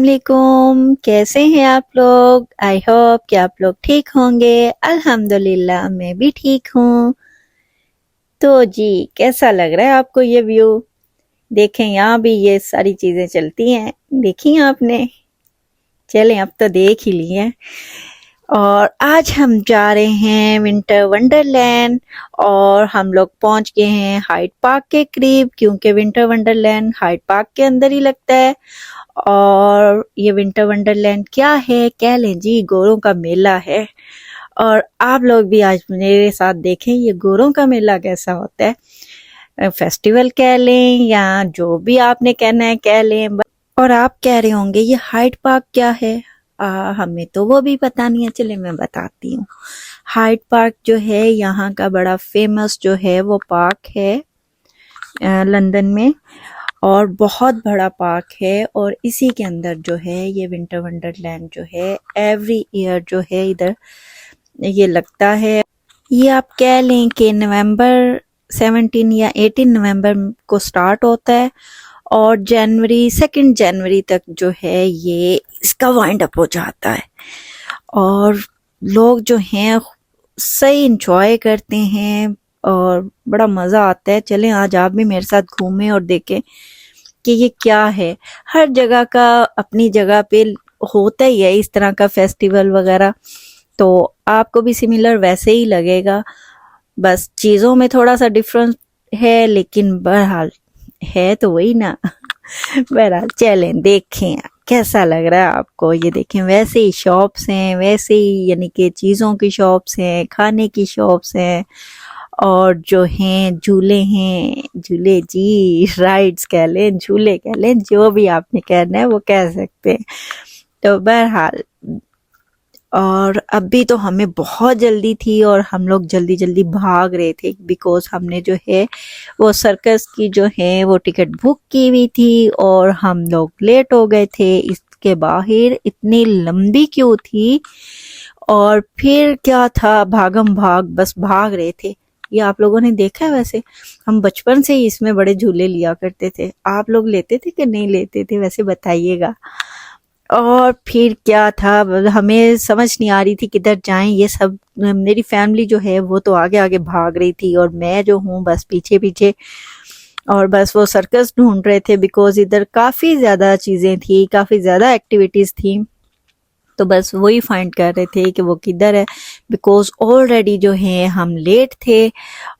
वालेकुम, कैसे हैं आप लोग? आई होप कि आप लोग ठीक होंगे। अल्हम्दुलिल्लाह मैं भी ठीक हूँ। तो जी, कैसा लग रहा है आपको ये व्यू? देखें, यहाँ भी ये सारी चीजें चलती हैं, देखी आपने? चलें, अब तो देख ही ली हैं। और आज हम जा रहे हैं विंटर वंडरलैंड और हम लोग पहुंच गए हैं हाइड पार्क के करीब, क्योंकि विंटर वंडरलैंड हाइड पार्क के अंदर ही लगता है। और ये विंटर वंडरलैंड क्या है, कह लें जी गोरों का मेला है। और आप लोग भी आज मेरे साथ देखें ये गोरों का मेला कैसा होता है। फेस्टिवल कह लें या जो भी आपने कहना है कह लें। और आप कह रहे होंगे ये हाइड पार्क क्या है? हमें तो वो भी पता नहीं है, चले मैं बताती हूँ। हाइड पार्क जो है यहाँ का बड़ा फेमस जो है वो पार्क है लंदन में, और बहुत बड़ा पार्क है। और इसी के अंदर जो है ये विंटर वंडरलैंड जो है एवरी ईयर जो है इधर ये लगता है। ये आप कह लें कि नवंबर 17 या 18 नवंबर को स्टार्ट होता है और जनवरी 2 जनवरी तक जो है ये इसका वाइंड अप हो जाता है। और लोग जो हैं सही इंजॉय करते हैं और बड़ा मज़ा आता है। चलें आज आप भी मेरे साथ घूमें और देखें कि ये क्या है। हर जगह का अपनी जगह पे होता ही है इस तरह का फेस्टिवल वगैरह, तो आपको भी सिमिलर वैसे ही लगेगा, बस चीज़ों में थोड़ा सा डिफरेंस है, लेकिन बहरहाल है तो वही ना। बहरहाल चलें देखें कैसा लग रहा है आपको। ये देखें वैसे ही शॉप्स हैं, वैसे ही यानी कि चीज़ों की शॉप्स हैं, खाने की शॉप्स हैं, और जो हैं झूले हैं, झूले जी राइड्स कह लें, झूले कह लें, जो भी आपने कहना है वो कह सकते हैं। तो बहरहाल और अभी तो हमें बहुत जल्दी थी और हम लोग जल्दी जल्दी भाग रहे थे, बिकॉज हमने जो है वो सर्कस की जो है वो टिकट बुक की हुई थी और हम लोग लेट हो गए थे। इसके बाहर इतनी लंबी क्यू थी और फिर क्या था, भागम भाग बस भाग रहे थे। ये आप लोगों ने देखा है? वैसे हम बचपन से ही इसमें बड़े झूले लिया करते थे। आप लोग लेते थे कि नहीं लेते थे, वैसे बताइएगा। और फिर क्या था, हमें समझ नहीं आ रही थी किधर जाएं। ये सब मेरी फैमिली जो है वो तो आगे आगे भाग रही थी और मैं जो हूँ बस पीछे पीछे, और बस वो सर्कस ढूंढ रहे थे, बिकॉज इधर काफ़ी ज़्यादा चीज़ें थी, काफ़ी ज़्यादा एक्टिविटीज़ थी, तो बस वही फाइंड कर रहे थे कि वो किधर है, बिकॉज ऑलरेडी जो है हम लेट थे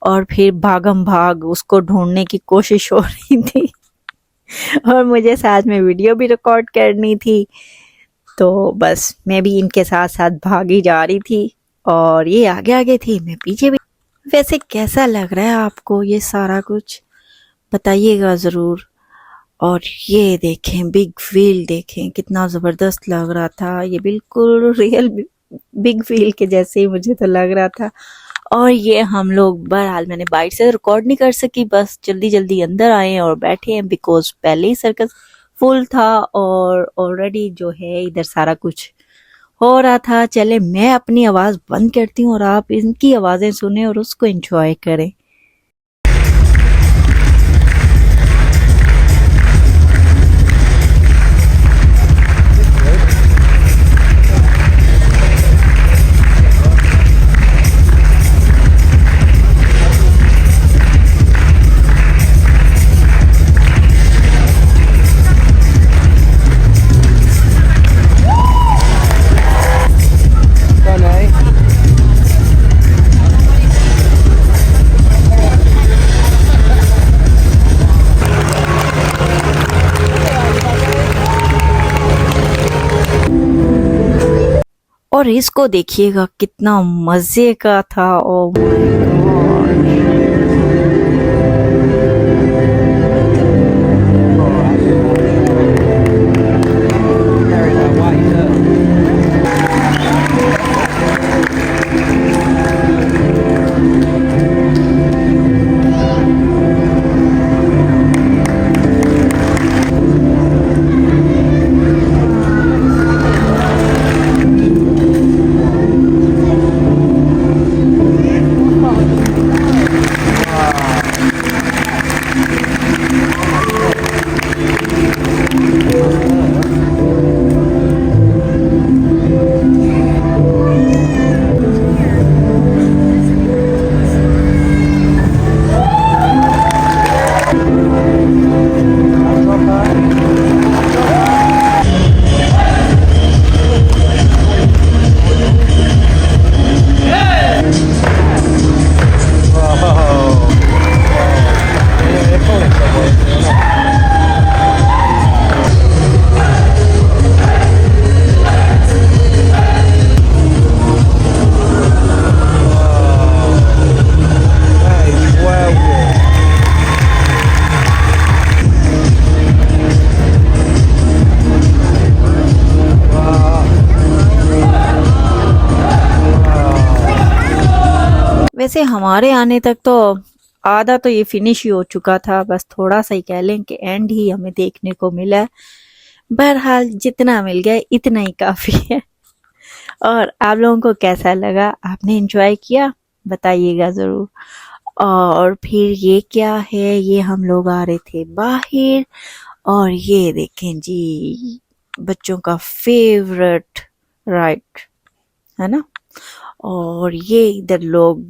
और फिर भागम भाग उसको ढूंढने की कोशिश हो रही थी। और मुझे साथ में वीडियो भी रिकॉर्ड करनी थी, तो बस मैं भी इनके साथ साथ भागी जा रही थी और ये आगे आगे थी, मैं पीछे भी। वैसे कैसा लग रहा है आपको ये सारा कुछ, बताइएगा ज़रूर। और ये देखें बिग व्हील, देखें कितना ज़बरदस्त लग रहा था। ये बिल्कुल रियल बिग व्हील के जैसे ही मुझे तो लग रहा था। और ये हम लोग बहरहाल मैंने बाइक से रिकॉर्ड नहीं कर सकी, बस जल्दी जल्दी अंदर आए और बैठे हैं, बिकॉज पहले ही सर्कस फुल था और ऑलरेडी जो है इधर सारा कुछ हो रहा था। चले मैं अपनी आवाज़ बंद करती हूँ और आप इनकी आवाज़ें सुने और उसको एंजॉय करें। और इसको देखिएगा कितना मजे का था। Oh my God. वैसे हमारे आने तक तो आधा तो ये फिनिश ही हो चुका था, बस थोड़ा सा ही कह लें कि एंड ही हमें देखने को मिला है। बहरहाल जितना मिल गया इतना ही काफी है। और आप लोगों को कैसा लगा, आपने एंजॉय किया, बताइएगा जरूर। और फिर ये क्या है, ये हम लोग आ रहे थे बाहर, और ये देखें जी, बच्चों का फेवरेट राइड है ना। और ये इधर लोग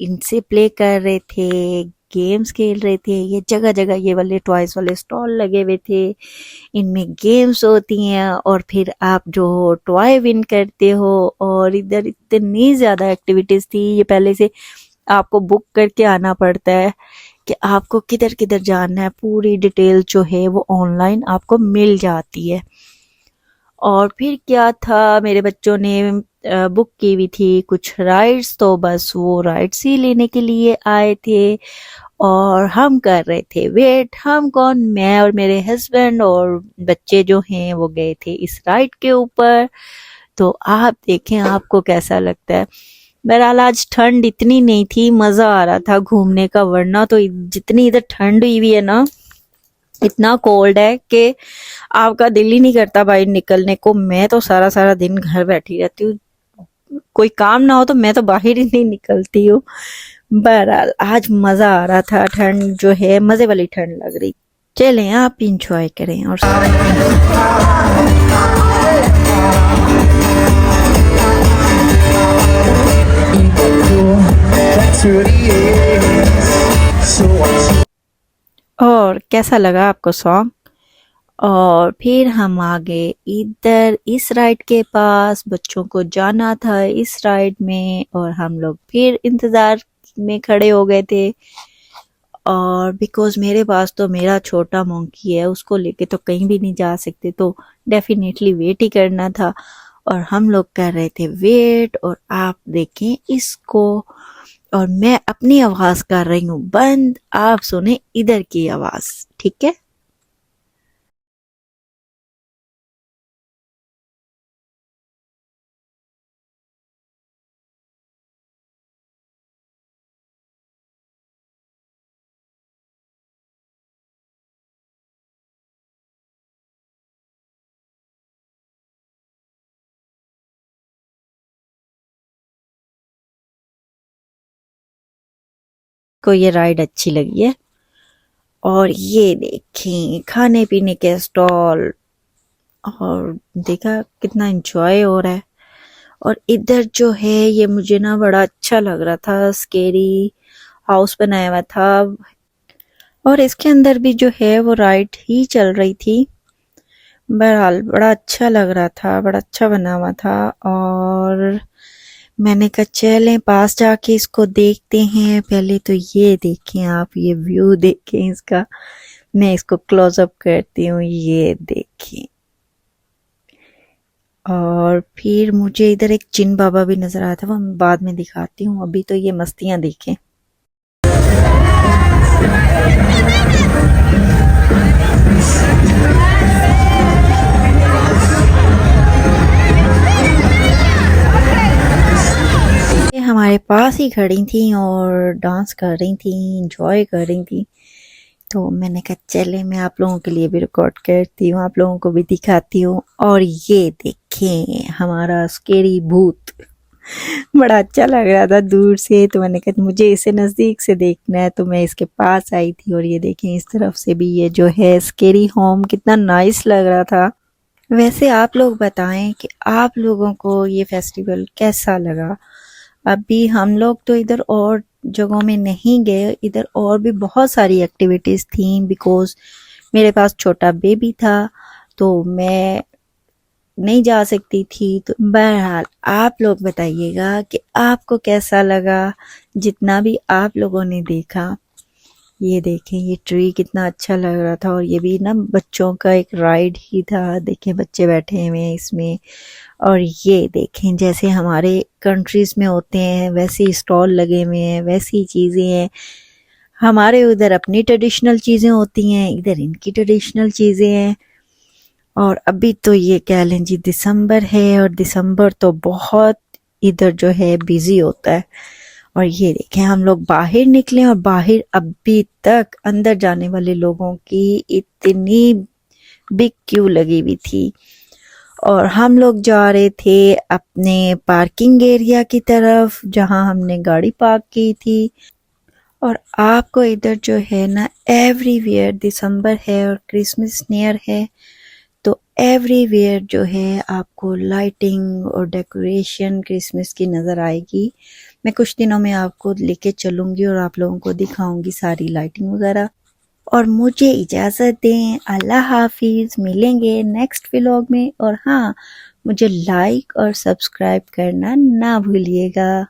इनसे प्ले कर रहे थे, गेम्स खेल रहे थे। ये जगह जगह ये वाले टॉयज वाले स्टॉल लगे हुए थे, इनमें गेम्स होती हैं और फिर आप जो टॉय विन करते हो। और इधर इतनी ज्यादा एक्टिविटीज थी, ये पहले से आपको बुक करके आना पड़ता है कि आपको किधर किधर जाना है। पूरी डिटेल जो है वो ऑनलाइन आपको मिल जाती है। और फिर क्या था, मेरे बच्चों ने बुक की हुई थी कुछ राइड्स, तो बस वो राइड्स ही लेने के लिए आए थे। और हम कर रहे थे वेट, हम कौन, मैं और मेरे हस्बैंड और बच्चे जो हैं वो गए थे इस राइड के ऊपर। तो आप देखें आपको कैसा लगता है। बहरहाल आज ठंड इतनी नहीं थी, मजा आ रहा था घूमने का, वरना तो जितनी इधर ठंड हुई हुई है ना, इतना कोल्ड है कि आपका दिल ही नहीं करता बाहर निकलने को। मैं तो सारा सारा दिन घर बैठी रहती हूँ, कोई काम ना हो तो मैं तो बाहर ही नहीं निकलती हूँ। बहरहाल आज मजा आ रहा था, ठंड जो है मजे वाली ठंड लग रही। चलें आप इंजॉय करें। और कैसा लगा आपको सॉन्ग। और फिर हम आ गए इधर इस राइड के पास, बच्चों को जाना था इस राइड में, और हम लोग फिर इंतजार में खड़े हो गए थे। और बिकॉज मेरे पास तो मेरा छोटा मोंकी है, उसको लेके तो कहीं भी नहीं जा सकते, तो डेफिनेटली वेट ही करना था। और हम लोग कर रहे थे वेट, और आप देखें इसको, और मैं अपनी आवाज कर रही हूँ बंद, आप सुने इधर की आवाज, ठीक है। को ये राइड अच्छी लगी है। और ये देखें खाने पीने के स्टॉल, और देखा कितना एंजॉय हो रहा है। और इधर जो है ये मुझे ना बड़ा अच्छा लग रहा था, स्केरी हाउस बनाया हुआ था, और इसके अंदर भी जो है वो राइड ही चल रही थी। बहरहाल बड़ा अच्छा लग रहा था, बड़ा अच्छा बना हुआ था। और मैंने कहा चलें पास जाके इसको देखते हैं। पहले तो ये देखें आप, ये व्यू देखें इसका, मैं इसको क्लोजअप करती हूँ, ये देखें। और फिर मुझे इधर एक चिन बाबा भी नजर आया था, वो मैं बाद में दिखाती हूँ, अभी तो ये मस्तियां देखें। ये हमारे पास ही खड़ी थी और डांस कर रही थी, एंजॉय कर रही थी। तो मैंने कहा चले मैं आप लोगों के लिए भी रिकॉर्ड करती हूँ, आप लोगों को भी दिखाती हूँ। और ये देखें हमारा स्केरी भूत, बड़ा अच्छा लग रहा था दूर से, तो मैंने कहा मुझे इसे नजदीक से देखना है, तो मैं इसके पास आई थी। और ये देखें इस तरफ से भी ये जो है स्केरी होम, कितना नाइस लग रहा था। वैसे आप लोग बताएं कि आप लोगों को ये फेस्टिवल कैसा लगा। अभी हम लोग तो इधर और जगहों में नहीं गए, इधर और भी बहुत सारी एक्टिविटीज थी, बिकॉज मेरे पास छोटा बेबी था तो मैं नहीं जा सकती थी। तो बहरहाल आप लोग बताइएगा कि आपको कैसा लगा, जितना भी आप लोगों ने देखा। ये देखें, ये ट्री कितना अच्छा लग रहा था और ये भी ना बच्चों का एक राइड ही था। देखें बच्चे बैठे हुए हैं इसमें। और ये देखें जैसे हमारे कंट्रीज में होते हैं वैसे स्टॉल लगे हुए हैं, वैसी चीज़ें हैं। हमारे उधर अपनी ट्रेडिशनल चीज़ें होती हैं, इधर इनकी ट्रेडिशनल चीज़ें हैं। और अभी तो ये कह लें जी दिसंबर है और दिसंबर तो बहुत इधर जो है बिजी होता है। और ये देखें हम लोग बाहर निकले और बाहर अभी तक अंदर जाने वाले लोगों की इतनी बिग क्यू लगी हुई थी। और हम लोग जा रहे थे अपने पार्किंग एरिया की तरफ जहां हमने गाड़ी पार्क की थी। और आपको इधर जो है ना एवरीवेयर, दिसंबर है और क्रिसमस नियर है तो एवरीवेयर जो है आपको लाइटिंग और डेकोरेशन क्रिसमस की नज़र आएगी। मैं कुछ दिनों में आपको लेके चलूंगी और आप लोगों को दिखाऊंगी सारी लाइटिंग वगैरह। और मुझे इजाज़त दें, अल्लाह हाफिज़। मिलेंगे नेक्स्ट व्लॉग में। और हाँ, मुझे लाइक और सब्सक्राइब करना ना भूलिएगा।